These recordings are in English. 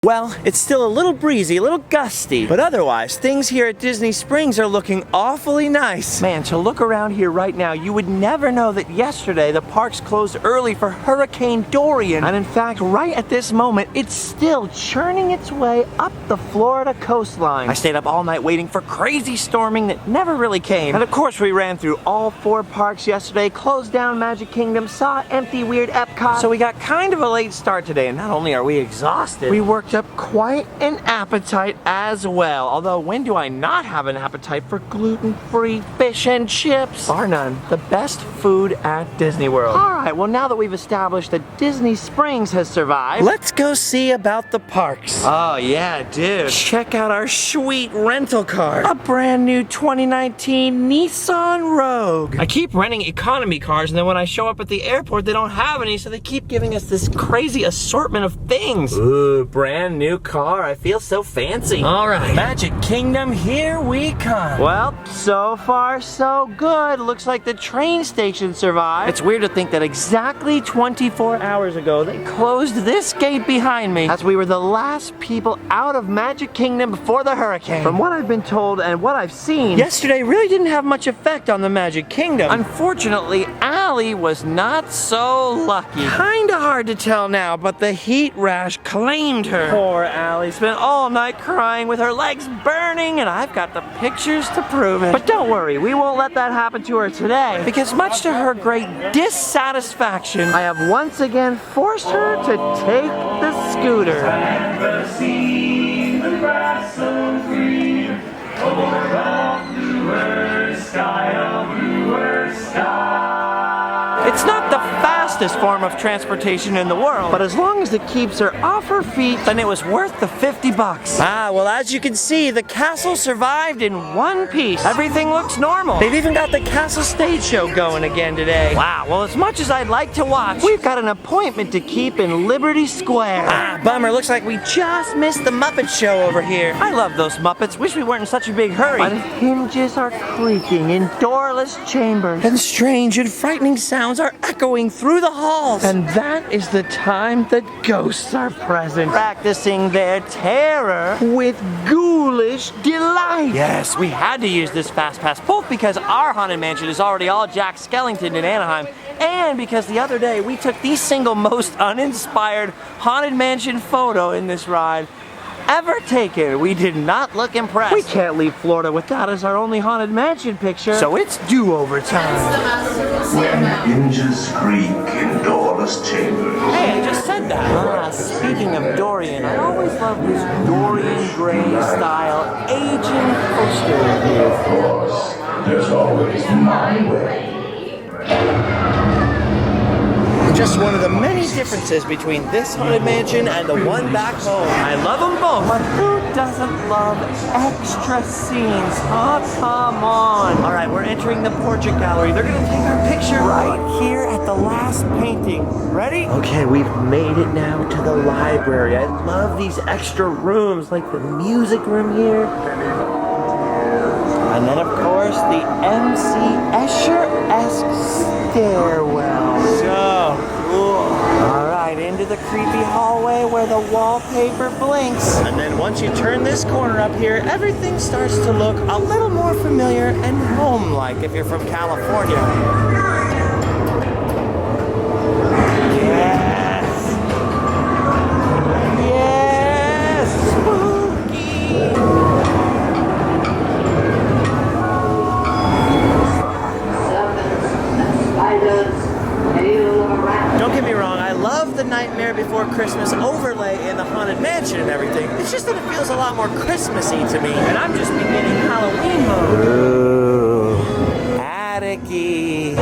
Well, it's still a little breezy, a little gusty, but otherwise, things here at Disney Springs are looking awfully nice. Man, to look around here right now, you would never know that yesterday the parks closed early for Hurricane Dorian. And in fact, right at this moment, it's still churning its way up the Florida coastline. I stayed up all night waiting for crazy storming that never really came. And of course, we ran through all 4 parks yesterday, closed down Magic Kingdom, saw empty, weird Epcot. So we got kind of a late start today, and not only are we exhausted, we worked up quite an appetite as well. Although, when do I not have an appetite for gluten-free fish and chips? Bar none, the best food at Disney World. Alright, well now that we've established that Disney Springs has survived, let's go see about the parks. Oh yeah, dude. Check out our sweet rental car. A brand new 2019 Nissan Rogue. I keep renting economy cars, and then when I show up at the airport, they don't have any, so they keep giving us this crazy assortment of things. Ooh, brand new car. I feel so fancy. All right, Magic Kingdom, here we come. Well, so far so good. Looks like the train station survived. It's weird to think that exactly 24 hours ago, they closed this gate behind me as we were the last people out of Magic Kingdom before the hurricane. From what I've been told and what I've seen, yesterday really didn't have much effect on the Magic Kingdom. Unfortunately, Allie was not so lucky. Kinda hard to tell now, but the heat rash claimed her. Poor Allie spent all night crying with her legs burning, and I've got the pictures to prove it. But don't worry, we won't let that happen to her today, because much to her great dissatisfaction, I have once again forced her to take the scooter. I've never seen the grass so green, or a bluer sky, a bluer sky. It's not the fastest form of transportation in the world, but as long as it keeps her off her feet, then it was worth the 50 bucks. Ah, well, as you can see, the castle survived in one piece. Everything looks normal. They've even got the castle stage show going again today. Wow, well, as much as I'd like to watch, we've got an appointment to keep in Liberty Square. Ah, bummer. Looks like we just missed the Muppet Show over here. I love those Muppets. Wish we weren't in such a big hurry. But hinges are creaking in doorless chambers, and strange and frightening sounds are echoing through the halls. And that is the time that ghosts are present, practicing their terror with ghoulish delight. Yes, we had to use this fast pass, both because our Haunted Mansion is already all Jack Skellington in Anaheim, and because the other day we took the single most uninspired Haunted Mansion photo in this ride ever taken. We did not look impressed. We can't leave Florida with that as our only Haunted Mansion picture, so it's do-over time. When hinges creak in doorless chambers. Hey, I just said that. Ah, speaking of Dorian, I always love this Dorian Gray style aging poster. Of course, there's always my way. Just one of the many differences between this Haunted Mansion and the one back home. I love them both, but who doesn't love extra scenes? Oh, come on. All right, we're entering the portrait gallery. They're gonna take our picture right here at the last painting. Ready? Okay, we've made it now to the library. I love these extra rooms, like the music room here. And then, of course, the MC Escher-esque stairwell. So cool. All right, into the creepy hallway where the wallpaper blinks. And then once you turn this corner up here, everything starts to look a little more familiar and home-like if you're from California. Yes! Yes! Spooky! Don't get me wrong, I love the Nightmare Before Christmas overlay in the Haunted Mansion and everything. It's just that it feels a lot more Christmassy to me, and I'm just beginning Halloween mode. Ooh, attic-y.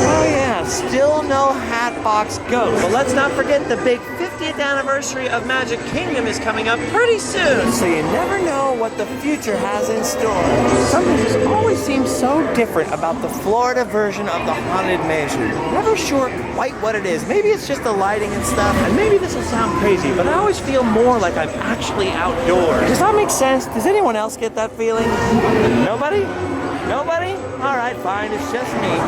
Oh yeah, still no Hatbox Ghost. But let's not forget the big 50th anniversary of Magic Kingdom is coming up pretty soon, so you never know what the future has in store. Something just always seems so different about the Florida version of the Haunted Mansion. Never sure quite what it is. Maybe it's just the lighting and stuff, and maybe this will sound crazy, but I always feel more like I'm actually outdoors. Does that make sense? Does anyone else get that feeling? Nobody? Nobody? All right, fine, it's just me.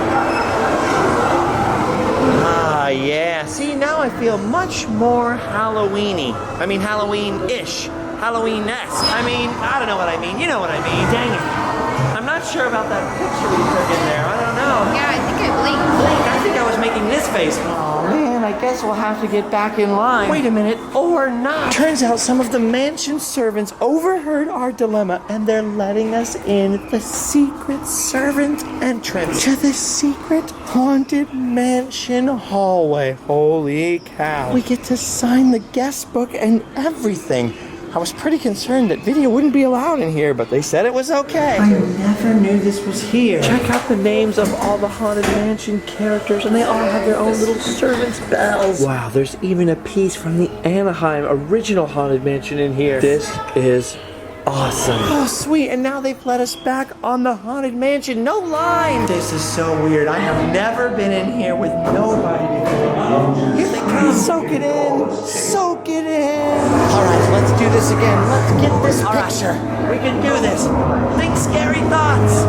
Ah, yeah. See, now I feel much more Halloween-y. I mean, Halloween-ish. Halloween-esque. I mean, I don't know what I mean. You know what I mean. Dang it. I'm not sure about that picture we took in there. I don't know. Yeah, I think I blinked. Blink, I think I was making this face. Oh, man, I guess we'll have to get back in line. Wait a minute, or not. Turns out some of the mansion servants overheard our dilemma, and they're letting us in the secret servant entrance to the secret haunted mansion hallway. Holy cow. We get to sign the guest book and everything. I was pretty concerned that video wouldn't be allowed in here, but they said it was okay. I never knew this was here. Check out the names of all the Haunted Mansion characters, and they all have their own little servants' bells. Wow, there's even a piece from the Anaheim original Haunted Mansion in here. This is awesome. Oh, sweet, and now they've let us back on the Haunted Mansion. No line. This is so weird. I have never been in here with nobody before. Here they come. Soak it in. Soak it in. All right, let's do this again. Let's get this picture. Right, we can do this. Think scary thoughts.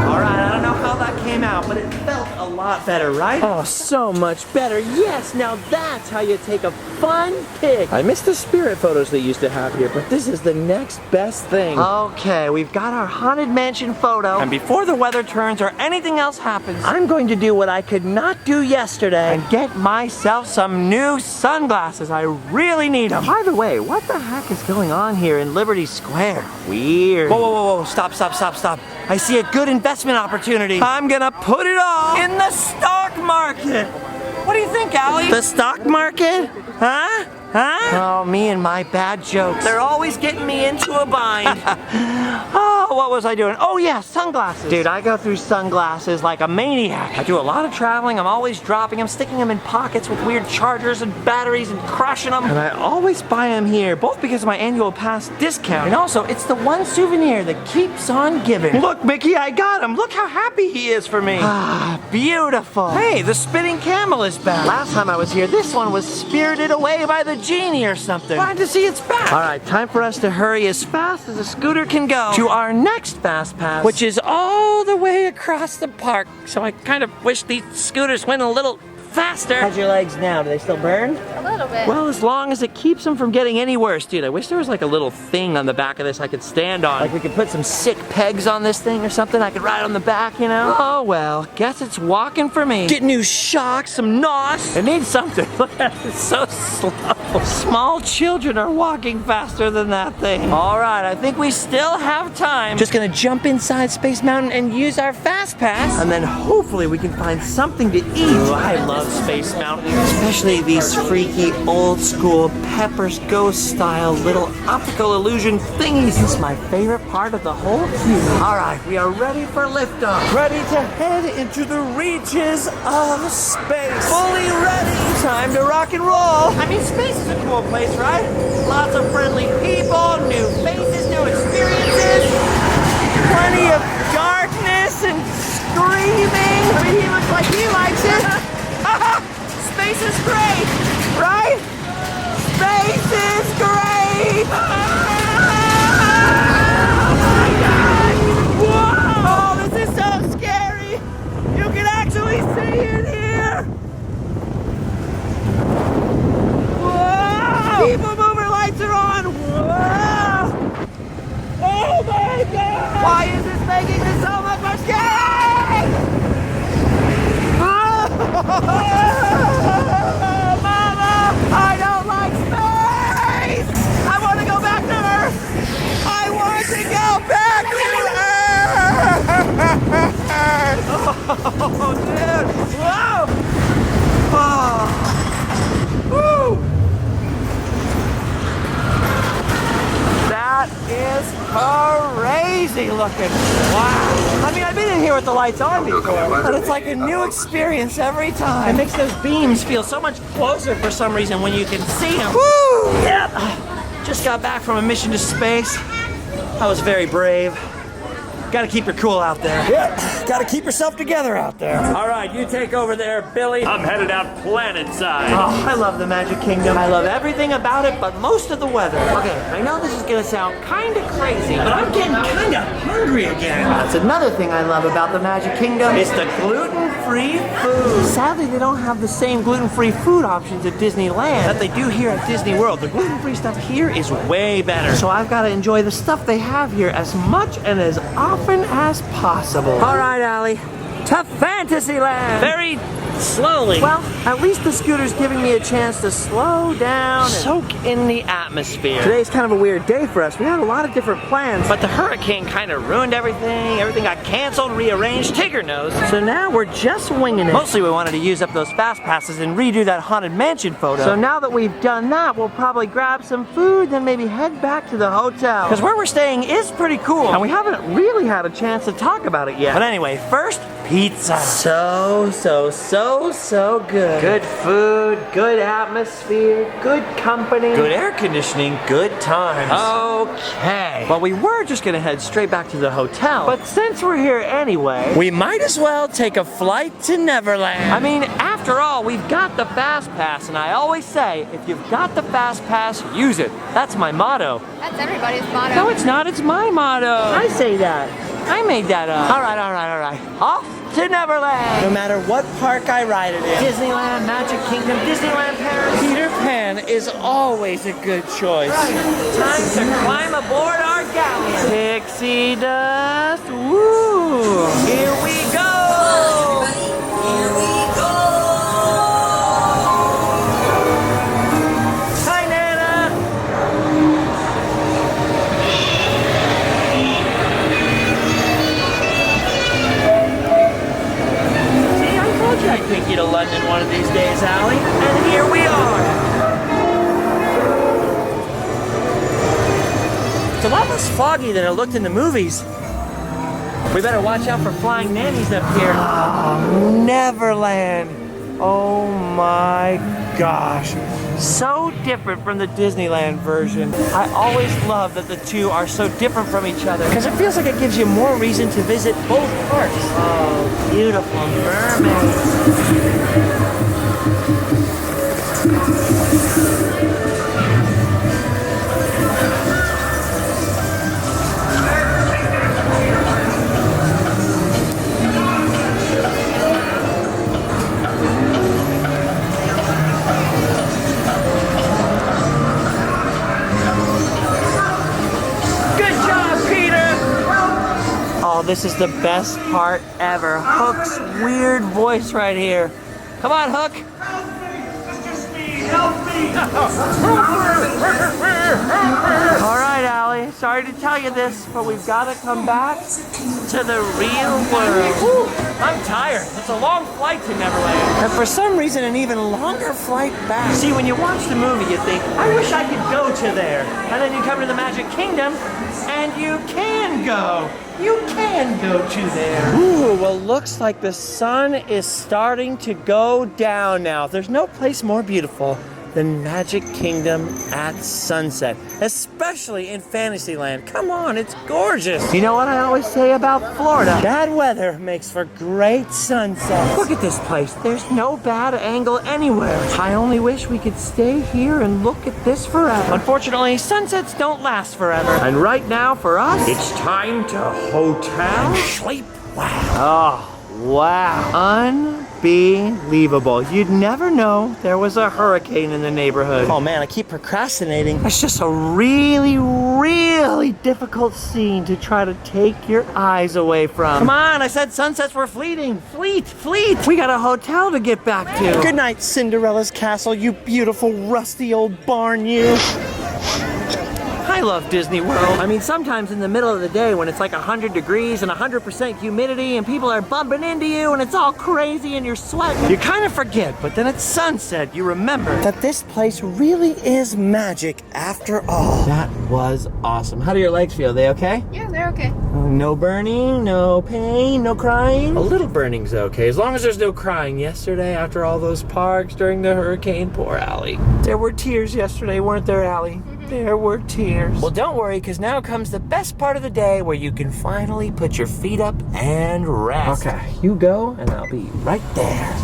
All right, I don't know how that came out, but it felt a lot better, right? Oh, so much better. Yes, now that's how you take a fun pic. I miss the spirit photos they used to have here, but this is the next best thing. Okay, we've got our Haunted Mansion photo. And before the weather turns or anything else happens, I'm going to do what I could not do yesterday and get myself some new sunglasses. I really need them. By the way, what the heck is going on here in Liberty Square? Weird. Whoa, whoa, whoa, whoa. Stop, stop, stop, stop. I see a good investment opportunity. I'm gonna put it all in the stock market. What do you think, Allie? The stock market? Huh? Huh? Oh, me and my bad jokes. They're always getting me into a bind. Oh, what was I doing? Oh yeah, sunglasses. Dude, I go through sunglasses like a maniac. I do a lot of traveling. I'm always dropping them, sticking them in pockets with weird chargers and batteries and crushing them. And I always buy them here, both because of my annual pass discount. And also, it's the one souvenir that keeps on giving. Look, Mickey, I got him. Look how happy he is for me. Ah, beautiful. Hey, the spinning camel is back. Last time I was here, this one was spirited away by the genie or something. Glad to see it's back. All right, time for us to hurry as fast as a scooter can go to our next fast pass, which is all the way across the park. So I kind of wish these scooters went a little faster. How's your legs now? Do they still burn? A little bit. Well, as long as it keeps them from getting any worse. Dude, I wish there was like a little thing on the back of this I could stand on. Like we could put some sick pegs on this thing or something. I could ride on the back, you know? Oh, well, guess it's walking for me. Get new shocks, some nos. It needs something. Look at it, it's so slow. Small children are walking faster than that thing. All right, I think we still have time. Just gonna jump inside Space Mountain and use our fast pass. And then hopefully we can find something to eat. Ooh, I love Space Mountain, especially these freaky old school Pepper's Ghost style little optical illusion thingies. It's my favorite part of the whole cube. All right, we are ready for liftoff. Ready to head into the reaches of space. Fully ready. Time to rock and roll. I mean, space is a cool place, right? Lots of friendly people, new faces, new experiences. Plenty of darkness and screaming. I mean, he looks like he likes it. Space is great, right? Space is great! Oh my God! Whoa! Oh, this is so scary! You can actually see in here! Whoa! People mover lights are on! Whoa! Oh my God! Why is this making this so much more scary? Mama, I don't like space! I want to go back to Earth! I want to go back to Earth! Oh, dude! Whoa! Oh. Woo! That is crazy looking. Wow. I mean, I've been in here with the lights on before, but it's like a new experience every time. It makes those beams feel so much closer for some reason when you can see them. Woo! Yep. Just got back from a mission to space. I was very brave. Gotta keep your cool out there. Yep. Gotta keep yourself together out there. All right, you take over there, Billy. I'm headed out planet side. Oh, I love the Magic Kingdom. I love everything about it, but most of the weather. Okay, I know this is gonna sound kind of crazy, but I'm getting kind of hungry again. That's another thing I love about the Magic Kingdom. It's the gluten-free food. Sadly, they don't have the same gluten-free food options at Disneyland that they do here at Disney World. The gluten-free stuff here is way better. So I've got to enjoy the stuff they have here as much and as often as possible. All right, Allie, to Fantasyland. Very slowly. Well, at least the scooter's giving me a chance to slow down and soak in the atmosphere. Today's kind of a weird day for us. We had a lot of different plans, but the hurricane kind of ruined everything. Everything got canceled, rearranged, Tigger knows. So now we're just winging it. Mostly we wanted to use up those fast passes and redo that Haunted Mansion photo. So now that we've done that, we'll probably grab some food, then maybe head back to the hotel. Because where we're staying is pretty cool, and we haven't really had a chance to talk about it yet. But anyway, first, pizza. So good. Good food, good atmosphere, good company, good air conditioning, good times. Okay. Well, we were just gonna head straight back to the hotel, but since we're here anyway, we might as well take a flight to Neverland. I mean, after all, we've got the Fast Pass, and I always say, if you've got the Fast Pass, use it. That's my motto. That's everybody's motto. No, it's not. It's my motto. I say that. I made that up. All right. Off to Neverland. No matter what park I ride it in, Disneyland, Magic Kingdom, Disneyland Paris, Peter Pan is always a good choice. Right. Time to climb aboard our galleon. Pixie dust, woo! Here we go! Here we go! Hi, Nana! I'd take you to London one of these days, Allie. And here we are. It's a lot less foggy than it looked in the movies. We better watch out for flying nannies up here. Oh, Neverland. Oh my gosh. So different from the Disneyland version. I always love that the two are so different from each other because it feels like it gives you more reason to visit both parks. Oh, beautiful mermaids. Oh, this is the best part ever. Hook's weird voice right here. Come on, Hook. Help me! It's just me! Help me! All right, Allie. Sorry to tell you this, but we've got to come back to the real world. Whew, I'm tired. It's a long flight to Neverland. And for some reason, an even longer flight back. See, when you watch the movie, you think, I wish I could go to there. And then you come to the Magic Kingdom, and you can go. You can go to there. Ooh, well, looks like the sun is starting to go down now. There's no place more beautiful than Magic Kingdom at sunset, especially in Fantasyland. Come on, it's gorgeous. You know what I always say about Florida? Bad weather makes for great sunsets. Look at this place. There's no bad angle anywhere. I only wish we could stay here and look at this forever. Unfortunately, sunsets don't last forever. And right now, for us, it's time to hotel sleep. Wow. Oh, wow. Unbelievable. You'd never know there was a hurricane in the neighborhood. Oh man, I keep procrastinating. It's just a really difficult scene to try to take your eyes away from. Come on, I said sunsets were fleeting. Fleet. We got a hotel to get back to. Good night, Cinderella's castle, you beautiful rusty old barn, you. I love Disney World. I mean, sometimes in the middle of the day when it's like 100 degrees and 100% humidity and people are bumping into you and it's all crazy and you're sweating, you kind of forget, but then at sunset, you remember that this place really is magic after all. That was awesome. How do your legs feel? Are they okay? Yeah, they're okay. No burning, no pain, no crying. A little burning's okay, as long as there's no crying. Yesterday, after all those parks during the hurricane, poor Allie. There were tears yesterday, weren't there, Allie? There were tears. Well, don't worry, because now comes the best part of the day where you can finally put your feet up and rest. Okay, you go, and I'll be right there.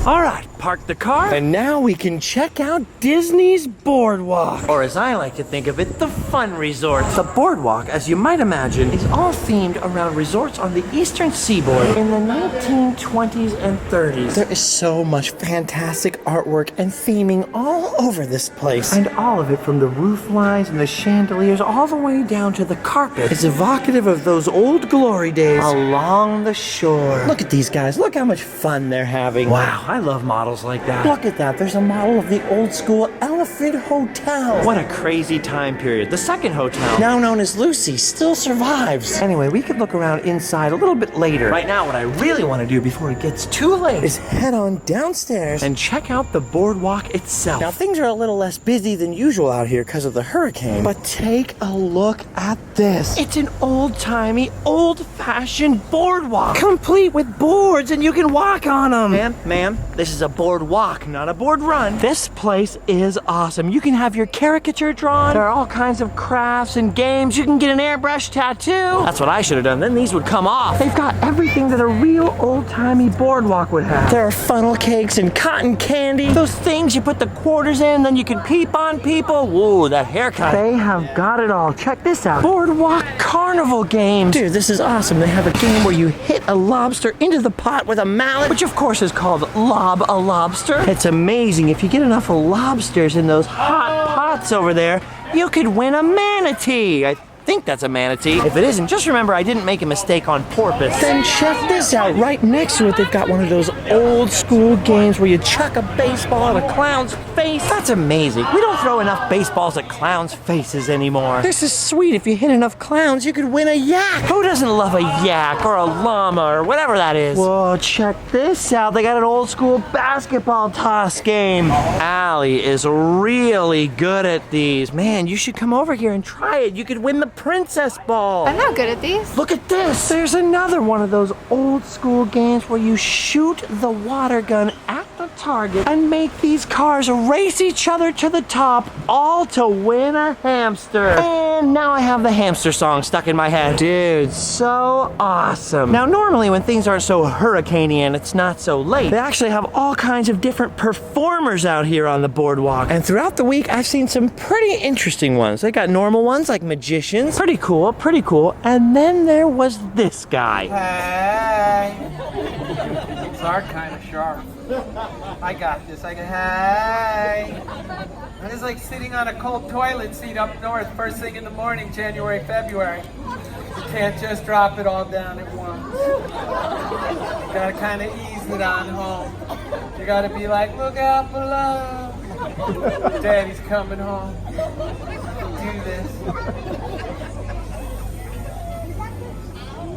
All right, park the car, and now we can check out Disney's Boardwalk. Or as I like to think of it, the fun resort. The Boardwalk, as you might imagine, is all themed around resorts on the eastern seaboard in the 1920s and 30s. There is so much fantastic artwork and theming all over this place. And all of it, from the roof lines and the chandeliers all the way down to the carpet, is evocative of those old glory days along the shore. Look at these guys. Look how much fun they're having. Wow, I love models like that. Look at that. There's a model of the old school Elephant Hotel. What a crazy time period. The second hotel, now known as Lucy, still survives. Anyway, we could look around inside a little bit later. Right now, what I really want to do before it gets too late is head on downstairs and check out the boardwalk itself. Now, things are a little less busy than usual out here because of the hurricane, but take a look at this. It's an old-timey, old-fashioned boardwalk, complete with boards, and you can walk on them. Ma'am, this is a boardwalk, not a board run. This place is awesome. You can have your caricature drawn. There are all kinds of crafts and games. You can get an airbrush tattoo. That's what I should have done. Then these would come off. They've got everything that a real old-timey boardwalk would have. There are funnel cakes and cotton candy. Those things you put the quarters in, then you can peep on people. Whoa, that haircut. They have got it all. Check this out. Boardwalk carnival games. Dude, this is awesome. They have a game where you hit a lobster into the pot with a mallet, which of course is called Lob a Lobster. It's amazing. If you get enough lobsters in those hot pots over there, you could win a manatee. I think that's a manatee. If it isn't, just remember I didn't make a mistake on porpoise. Then check this out. Right next to it, they've got one of those old school games where you chuck a baseball at a clown's face. That's amazing. We don't throw enough baseballs at clowns' faces anymore. This is sweet. If you hit enough clowns, you could win a yak. Who doesn't love a yak or a llama or whatever that is? Whoa, check this out. They got an old school basketball toss game. Allie is really good at these. Man, you should come over here and try it. You could win the princess ball. I'm not good at these. Look at this. There's another one of those old school games where you shoot the water gun at the target and make these cars race each other to the top, all to win a hamster. And now I have the hamster song stuck in my head. Dude, so awesome. Now, normally when things aren't so hurricaney and it's not so late, they actually have all kinds of different performers out here on the boardwalk. And throughout the week, I've seen some pretty interesting ones. They got normal ones like magicians. Pretty cool, pretty cool. And then there was this guy. Hey, it's our kind of sharp. I got this. Hey. And it's like sitting on a cold toilet seat up north first thing in the morning, January, February. You can't just drop it all down at once. You gotta kind of ease it on home. You gotta be like, look out below. Daddy's coming home. Do this.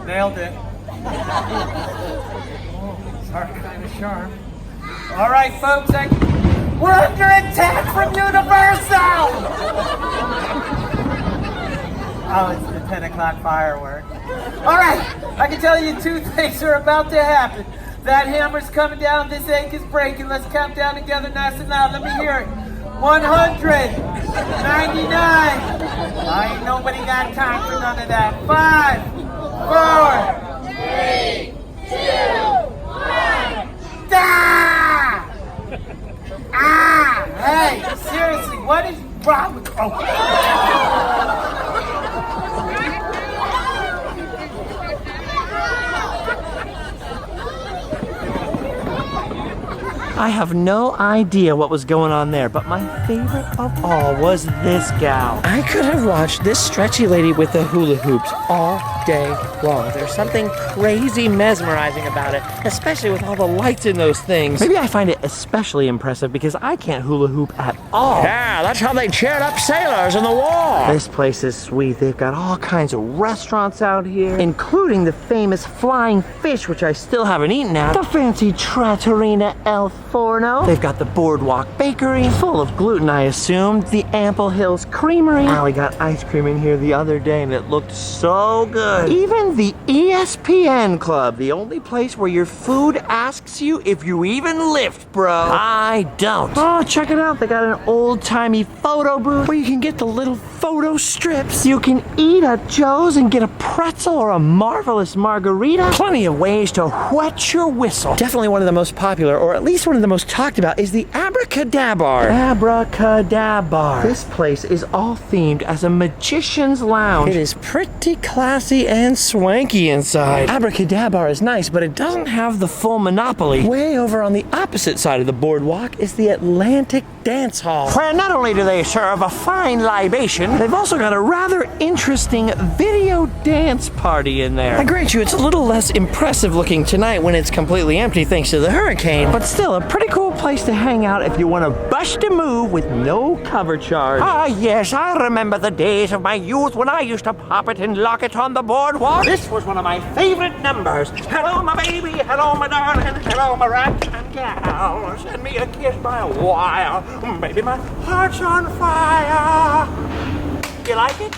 Nailed it. It's our kind of sharp. All right, folks, we're under attack from Universal! Oh, it's the 10 o'clock firework. All right, I can tell you two things are about to happen. That hammer's coming down, this egg is breaking. Let's count down together nice and loud. Let me hear it. 100, 99. Ain't nobody got time for none of that. 5, 4, 3, 2, 1. Ah! Ah! Hey, seriously, what is wrong with you? I have no idea what was going on there, but my favorite of all was this gal. I could have watched this stretchy lady with the hula hoops all day long. There's something crazy mesmerizing about it, especially with all the lights in those things. Maybe I find it especially impressive because I can't hula hoop at all. Yeah, that's how they cheered up sailors in the war. This place is sweet. They've got all kinds of restaurants out here, including the famous Flying Fish, which I still haven't eaten at, the fancy Trattorina El Forno. They've got the Boardwalk Bakery, full of gluten, I assume. The Ample Hills Creamery. Allie got ice cream in here the other day and it looked so good. Even the ESPN Club, the only place where your food asks you if you even lift, bro. I don't. Oh, check it out. They got an old-timey photo booth where you can get the little photo strips. You can eat at Joe's and get a pretzel or a marvelous margarita. Plenty of ways to wet your whistle. Definitely one of the most popular, or at least one of the most talked about, is the Abracadabar. Abracadabar. This place is all themed as a magician's lounge. It is pretty classy and swanky inside. Abracadabar is nice, but it doesn't have the full monopoly. Way over on the opposite side of the boardwalk is the Atlantic Dance Hall, where not only do they serve a fine libation, they've also got a rather interesting video dance party in there. I grant you, it's a little less impressive looking tonight when it's completely empty thanks to the hurricane, but still a pretty cool place to hang out if you want to bust a move with no cover charge. Ah yes, I remember the days of my youth when I used to pop it and lock it on the boardwalk. This was one of my favorite numbers. Hello my baby, hello my darling, hello my rats and gals. Send me a kiss by a while. Baby, my heart's on fire. You like it?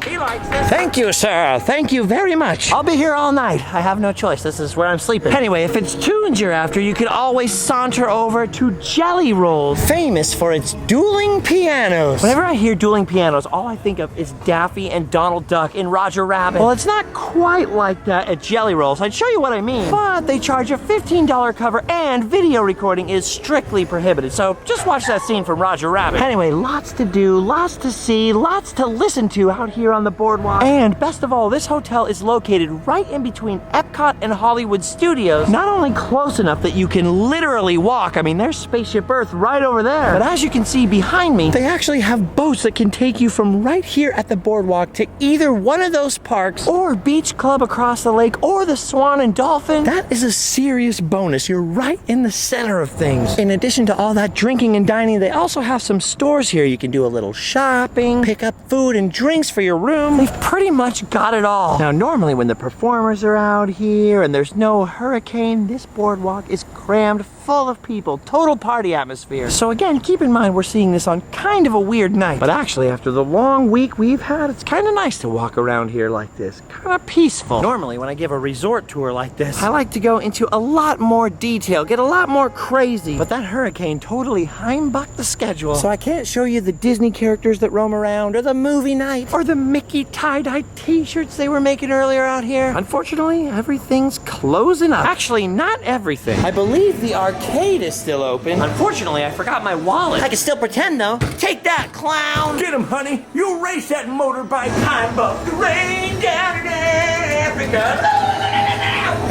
He likes it. Thank you, sir. Thank you very much. I'll be here all night. I have no choice. This is where I'm sleeping. Anyway, if it's tunes you're after, you can always saunter over to Jelly Rolls, famous for its dueling pianos. Whenever I hear dueling pianos, all I think of is Daffy and Donald Duck in Roger Rabbit. Well, it's not quite like that at Jelly Rolls. I'd show you what I mean. But they charge a $15 cover and video recording is strictly prohibited. So just watch that scene from Roger Rabbit. Anyway, lots to do, lots to see, lots to listen to out here on the boardwalk. And best of all, this hotel is located right in between Epcot and Hollywood Studios. Not only close enough that you can literally walk, I mean, there's Spaceship Earth right over there. But as you can see behind me, they actually have boats that can take you from right here at the boardwalk to either one of those parks or Beach Club across the lake or the Swan and Dolphin. That is a serious bonus. You're right in the center of things. In addition to all that drinking and dining, they also have some stores here. You can do a little shopping, pick up food and drinks for your room. They've pretty much got it all. Now, normally when the performers are out here and there's no hurricane, this boardwalk is crammed full of people. Total party atmosphere. So again, keep in mind we're seeing this on kind of a weird night. But actually, after the long week we've had, it's kind of nice to walk around here like this. Kind of peaceful. Normally, when I give a resort tour like this, I like to go into a lot more detail, get a lot more crazy. But that hurricane totally heimbucked the schedule. So I can't show you the Disney characters that roam around, or the movie night, or the Mickey tie-dye t-shirts they were making earlier out here. Unfortunately, everything's closing up. Actually, not everything. I believe the arcade is still open. Unfortunately, I forgot my wallet. I can still pretend though. Take that, clown! Get him, honey. You race that motorbike high above the rain down in Africa.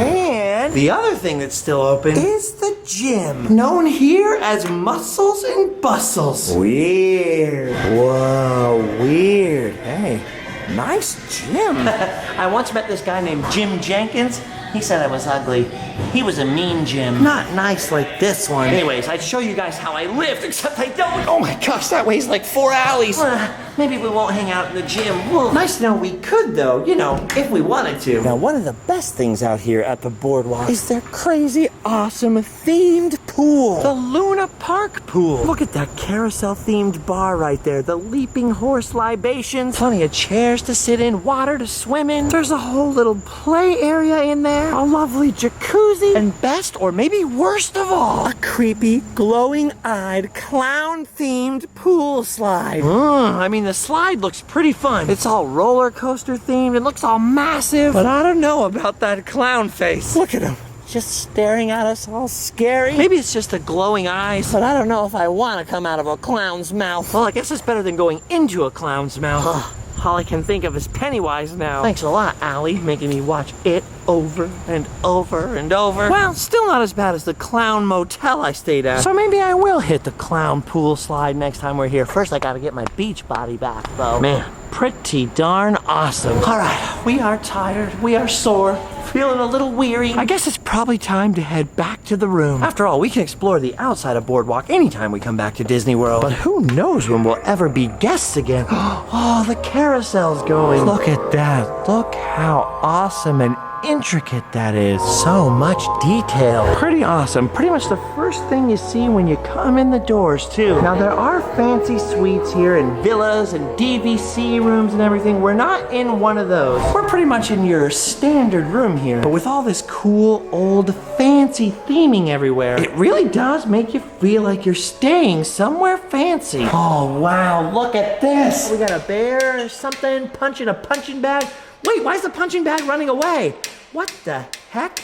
And the other thing that's still open is the gym, known here as Muscles and Bustles. Weird. Whoa, weird. Hey, nice gym. I once met this guy named Jim Jenkins. He said I was ugly. He was a mean Jim. Not nice like this one. Anyways, I'd show you guys how I lift, except I don't. Oh my gosh, that weighs like 4 alleys. Maybe we won't hang out in the gym. Well, nice to know we could though, you know, if we wanted to. Now, one of the best things out here at the boardwalk is their crazy, awesome themed pool. The Luna Park pool. Look at that carousel-themed bar right there. The leaping horse libations. Plenty of chairs to sit in, water to swim in. There's a whole little play area in there. A lovely jacuzzi. And best, or maybe worst of all, a creepy, glowing-eyed, clown-themed pool slide. I mean, the slide looks pretty fun. It's all roller coaster themed. It looks all massive. But I don't know about that clown face. Look at him. Just staring at us all scary. Maybe it's just the glowing eyes, but I don't know if I want to come out of a clown's mouth. Well, I guess it's better than going into a clown's mouth. All I can think of is Pennywise now. Thanks a lot, Allie, making me watch it over and over and over. Well, still not as bad as the clown motel I stayed at. So maybe I will hit the clown pool slide next time we're here. First, I gotta get my beach body back, though. Man, pretty darn awesome. All right, we are tired. We are sore. Feeling a little weary. I guess it's probably time to head back to the room. After all, we can explore the outside of Boardwalk anytime we come back to Disney World. But who knows when we'll ever be guests again. Oh, the carousel's going. Look at that. Look how awesome and intricate that is. So much detail. Pretty awesome. Pretty much the first thing you see when you come in the doors, too. Now, there are fancy suites here and villas and DVC rooms and everything. We're not in one of those. We're pretty much in your standard room here. But with all this cool, old, fancy theming everywhere, it really does make you feel like you're staying somewhere fancy. Oh, wow. Look at this. We got a bear or something punching a punching bag. Wait, why is the punching bag running away? What the heck?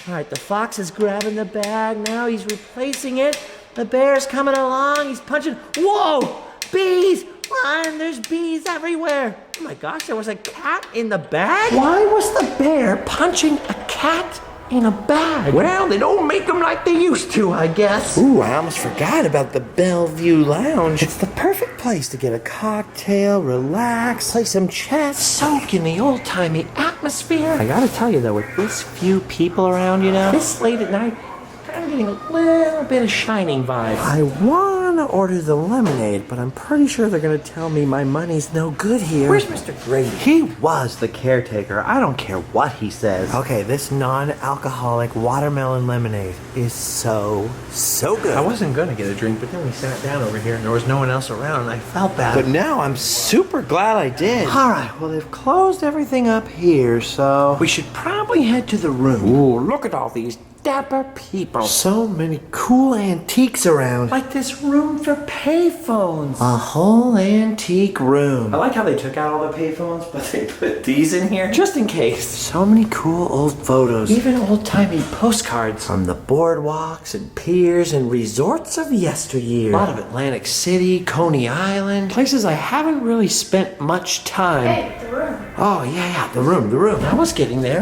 All right, the fox is grabbing the bag now. He's replacing it. The bear's coming along. He's punching. Whoa! Bees! Run! There's bees everywhere. Oh my gosh, there was a cat in the bag? Why was the bear punching a cat in a bag? Well, they don't make them like they used to, I guess. Ooh, I almost forgot about the Bellevue Lounge. It's the perfect place to get a cocktail, relax, play some chess, soak in the old-timey atmosphere. I gotta tell you, though, with this few people around, this late at night, I'm getting a little bit of Shining vibes. I want to order the lemonade, but I'm pretty sure they're going to tell me my money's no good here. Where's Mr. Grady? He was the caretaker. I don't care what he says. Okay, this non-alcoholic watermelon lemonade is so good. I wasn't going to get a drink, but then we sat down over here and there was no one else around and I felt bad. But now I'm super glad I did. All right, well, they've closed everything up here, so we should probably head to the room. Ooh, look at all these dapper people. So many cool antiques around. Like this room for payphones. A whole antique room. I like how they took out all the payphones, but they put these in here just in case. So many cool old photos. Even old-timey postcards from the boardwalks and piers and resorts of yesteryear. A lot of Atlantic City, Coney Island. Places I haven't really spent much time. Hey, the room. Oh, yeah, the room. I was getting there.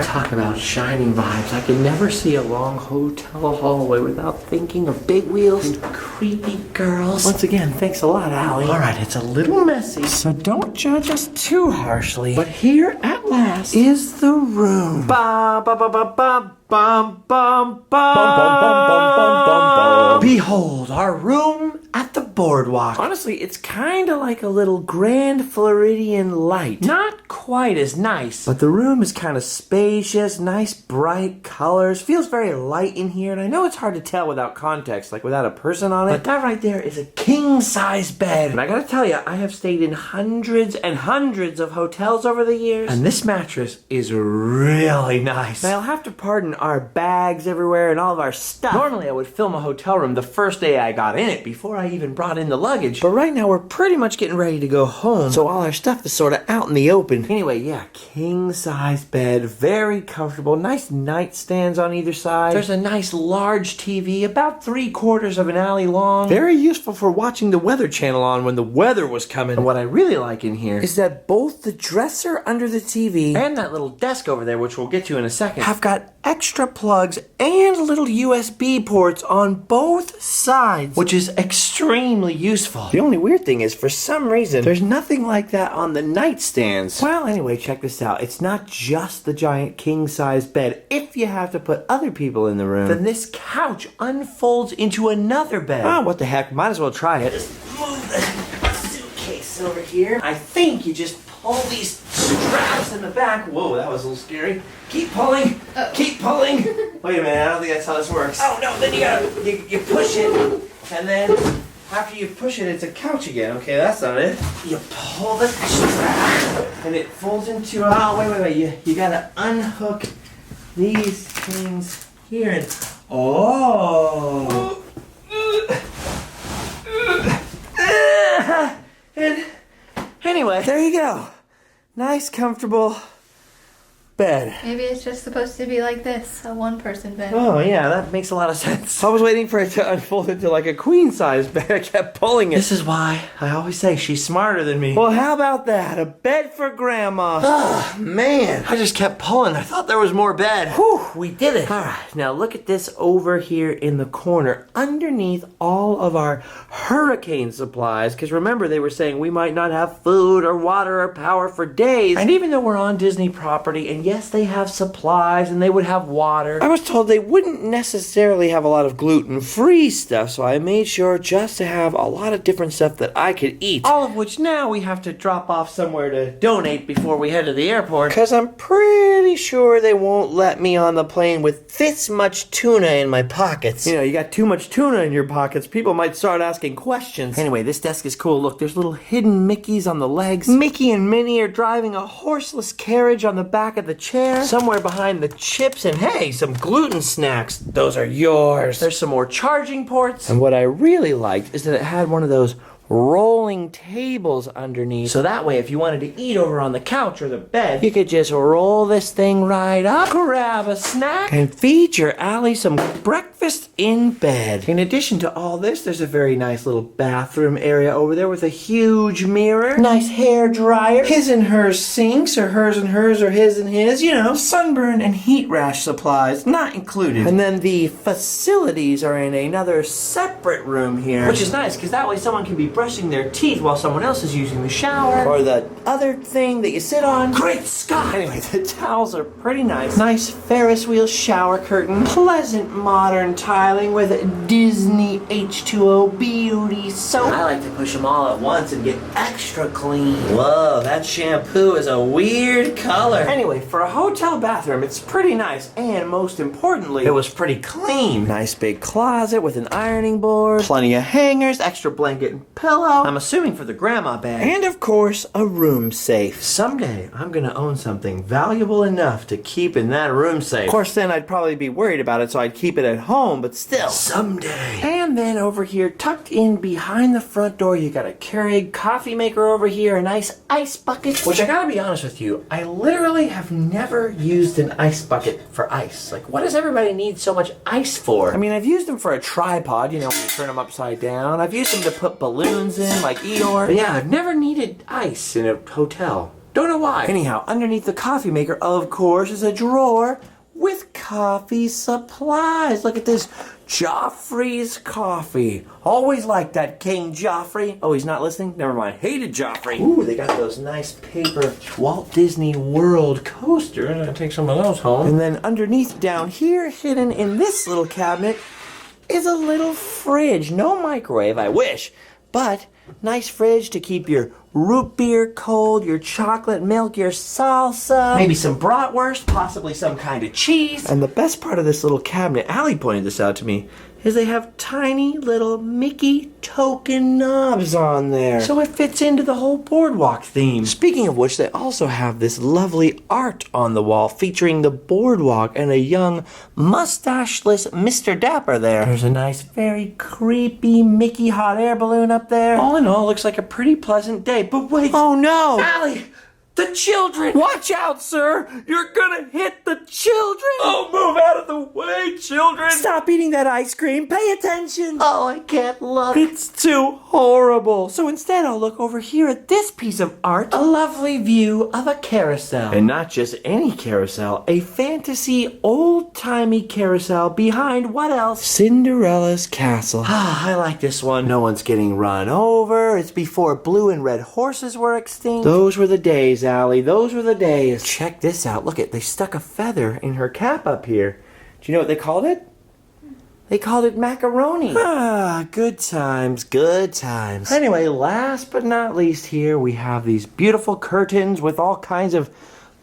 Talk about shining vibes. I can never see a long hotel hallway without thinking of big wheels and creepy girls. Once again, thanks a lot, Allie. All right, it's a little messy, so don't judge us too harshly. But here at last is the room. Ba ba ba ba ba bum bum bum. Behold, our room at the boardwalk. Honestly, it's kind of like a little Grand Floridian light. Not quite as nice, but the room is kind of spacious, nice bright colors. Feels very light in here, and I know it's hard to tell without context, like without a person on it. But that right there is a king-size bed. And I gotta tell you, I have stayed in hundreds and hundreds of hotels over the years, and this mattress is really nice. Now, you'll have to pardon our bags everywhere and all of our stuff. Normally, I would film a hotel room the first day I got in it, before I even brought in the luggage. But right now, we're pretty much getting ready to go home, so all our stuff is sort of out in the open. Anyway, yeah, king-size bed, very comfortable, nice nightstands on either side. There's a nice large TV, about 3/4 of an alley long. Very useful for watching the Weather Channel on when the weather was coming. And what I really like in here is that both the dresser under the TV and that little desk over there, which we'll get to in a second, have got extra plugs and little USB ports on both sides, which is extremely useful. The only weird thing is, for some reason, there's nothing like that on the nightstands. Well, anyway, check this out. It's not just the giant king-size bed. If you have to put other people in the room, then this couch unfolds into another bed. Oh, what the heck? Might as well try it. Just move the suitcase over here. I think you just pull these straps in the back. Whoa, that was a little scary. Keep pulling. Keep pulling. Wait a minute, I don't think that's how this works. Oh no, then you push it, and then after you push it, it's a couch again. Okay, that's not it. You pull the strap, and it folds into. Oh, wait. You gotta unhook these things here, and and anyway, there you go. Nice, comfortable bed. Maybe it's just supposed to be like this, a one-person bed. Oh, yeah, that makes a lot of sense. I was waiting for it to unfold into like a queen-size bed. I kept pulling it. This is why I always say she's smarter than me. Well, how about that? A bed for Grandma. Oh, man. I just kept pulling. I thought there was more bed. Whew, we did it. All right, now look at this over here in the corner, underneath all of our hurricane supplies, because remember, they were saying we might not have food or water or power for days. And even though we're on Disney property, and yes, they have supplies and they would have water. I was told they wouldn't necessarily have a lot of gluten-free stuff, so I made sure just to have a lot of different stuff that I could eat. All of which now we have to drop off somewhere to donate before we head to the airport. Because I'm pretty sure they won't let me on the plane with this much tuna in my pockets. You know, you got too much tuna in your pockets, people might start asking questions. Anyway, this desk is cool. Look, there's little hidden Mickeys on the legs. Mickey and Minnie are driving a horseless carriage on the back of the chair. Somewhere behind the chips, and hey, some gluten snacks. Those are yours. There's some more charging ports. And what I really liked is that it had one of those rolling tables underneath. So that way, if you wanted to eat over on the couch or the bed, you could just roll this thing right up, grab a snack, and feed your Allie some breakfast in bed. In addition to all this, there's a very nice little bathroom area over there with a huge mirror, nice hair dryer, his and hers sinks, or hers and hers, or his and his, you know, sunburn and heat rash supplies, not included. And then the facilities are in another separate room here, which is nice because that way someone can be brushing their teeth while someone else is using the shower, or the other thing that you sit on. Great Scott! Anyway, the towels are pretty nice. Nice Ferris wheel shower curtain, pleasant modern tiling with Disney H2O beauty soap. I like to push them all at once and get extra clean. Whoa, that shampoo is a weird color. Anyway, for a hotel bathroom, it's pretty nice, and most importantly, it was pretty clean. Nice big closet with an ironing board, plenty of hangers, extra blanket and pillow. I'm assuming for the grandma bag. And of course, a room safe. Someday, I'm gonna own something valuable enough to keep in that room safe. Of course, then I'd probably be worried about it, so I'd keep it at home, but still. Someday. And then over here, tucked in behind the front door, you got a Keurig coffee maker over here, a nice ice bucket. Which I gotta be honest with you, I literally have never used an ice bucket for ice. Like, what does everybody need so much ice for? I mean, I've used them for a tripod, you know, when you turn them upside down. I've used them to put balloons in, like Eeyore. But yeah, I've never needed ice in a hotel. Don't know why. Anyhow, underneath the coffee maker, of course, is a drawer with coffee supplies. Look at this. Joffrey's coffee. Always liked that King Joffrey. Oh, he's not listening? Never mind. Hated Joffrey. Ooh, they got those nice paper Walt Disney World coasters. I'm gonna take some of those home. And then underneath down here, hidden in this little cabinet, is a little fridge. No microwave, I wish. But nice fridge to keep your root beer cold, your chocolate milk, your salsa, maybe some bratwurst, possibly some kind of cheese. And the best part of this little cabinet, Allie pointed this out to me, is they have tiny little Mickey token knobs on there. So it fits into the whole Boardwalk theme. Speaking of which, they also have this lovely art on the wall featuring the Boardwalk and a young mustacheless Mr. Dapper there. There's a nice, very creepy Mickey hot air balloon up there. All in all, looks like a pretty pleasant day. But wait. Oh no! Allie! The children! Watch out, sir! You're gonna hit the children! Oh, move out of the way, children! Stop eating that ice cream! Pay attention! Oh, I can't look. It's too horrible. So instead, I'll look over here at this piece of art. A lovely view of a carousel. And not just any carousel, a fantasy, old-timey carousel behind what else? Cinderella's castle. Ah, I like this one. No one's getting run over. It's before blue and red horses were extinct. Those were the days, Allie. Those were the days. Check this out. Look it. They stuck a feather in her cap up here. Do you know what they called it? They called it macaroni. Ah, good times, good times. Anyway, last but not least here, we have these beautiful curtains with all kinds of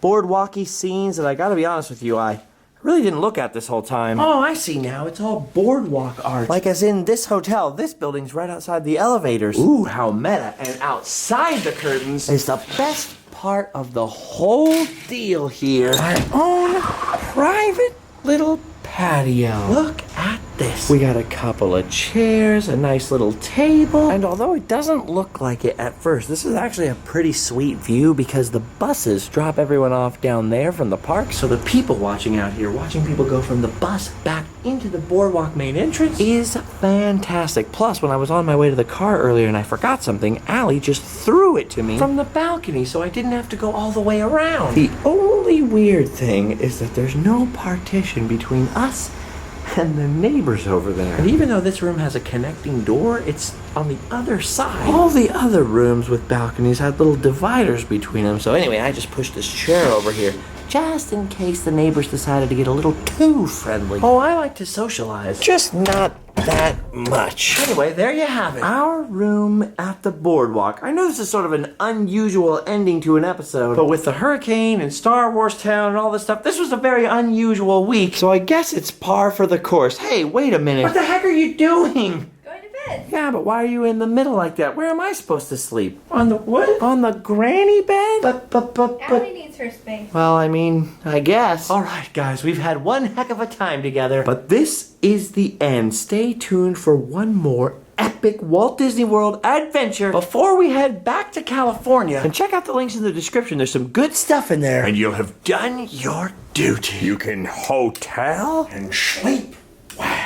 boardwalky scenes that I gotta be honest with you, I really didn't look at this whole time. Oh, I see now. It's all boardwalk art. Like as in this hotel, this building's right outside the elevators. Ooh, how meta. And outside the curtains is the best part of the whole deal here. Our own private little patio. Look at this. We got a couple of chairs, a nice little table, and although it doesn't look like it at first, this is actually a pretty sweet view because the buses drop everyone off down there from the park. So the people watching out here, watching people go from the bus back into the Boardwalk main entrance is fantastic. Plus, when I was on my way to the car earlier and I forgot something, Allie just threw it to me from the balcony so I didn't have to go all the way around. The only weird thing is that there's no partition between us and the neighbors over there. And even though this room has a connecting door, it's on the other side. All the other rooms with balconies had little dividers between them. So anyway, I just pushed this chair over here. just in case the neighbors decided to get a little too friendly. Oh, I like to socialize. Just not that much. Anyway, there you have it. Our room at the boardwalk. I know this is sort of an unusual ending to an episode, but with the hurricane and Star Wars Town and all this stuff, this was a very unusual week, so I guess it's par for the course. Hey, wait a minute. What the heck are you doing? Going to bed. Yeah, but why are you in the middle like that? Where am I supposed to sleep? On the what? On the granny bed? But. Allie needs her space. Well, I mean, I guess. All right, guys, we've had one heck of a time together, but this is the end. Stay tuned for one more epic Walt Disney World adventure before we head back to California. And check out the links in the description. There's some good stuff in there. And you'll have done your duty. You can hotel and sleep well.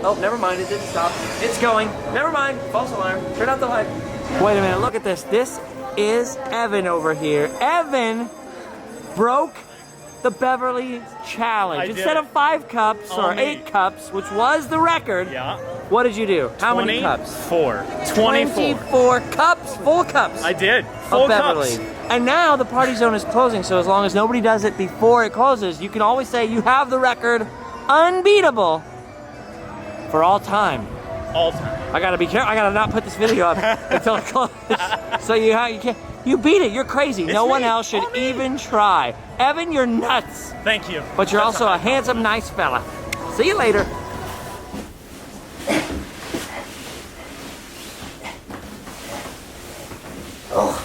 Oh, never mind, it didn't stop. It's going. Never mind. False alarm. Turn out the light. Wait a minute, look at this. This is Evan over here. Evan broke the Beverly Challenge. Instead of 5 cups or 8 cups, which was the record, what did you do? How many cups? 24 cups, full cups. I did. Full Beverly. cups. And now the party zone is closing, so as long as nobody does it before it closes, you can always say you have the record unbeatable for all time. All time. I gotta be careful. I gotta not put this video up until it closes. So you can't. You beat it. You're crazy. No one else should even try. Evan, you're nuts. Thank you. But you're also a handsome, nice fella. See you later. Oh.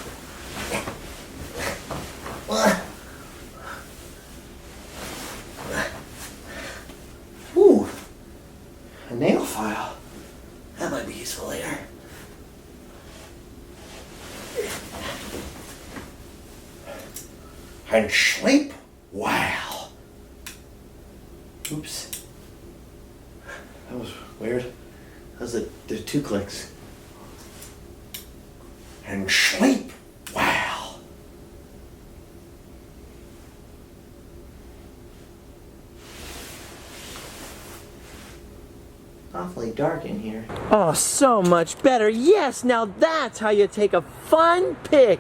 Ooh. A nail file. That might be useful later. And sleep well. Oops. That was weird. That was the 2 clicks. And sleep well. Awfully dark in here. Oh, so much better. Yes, now that's how you take a fun pic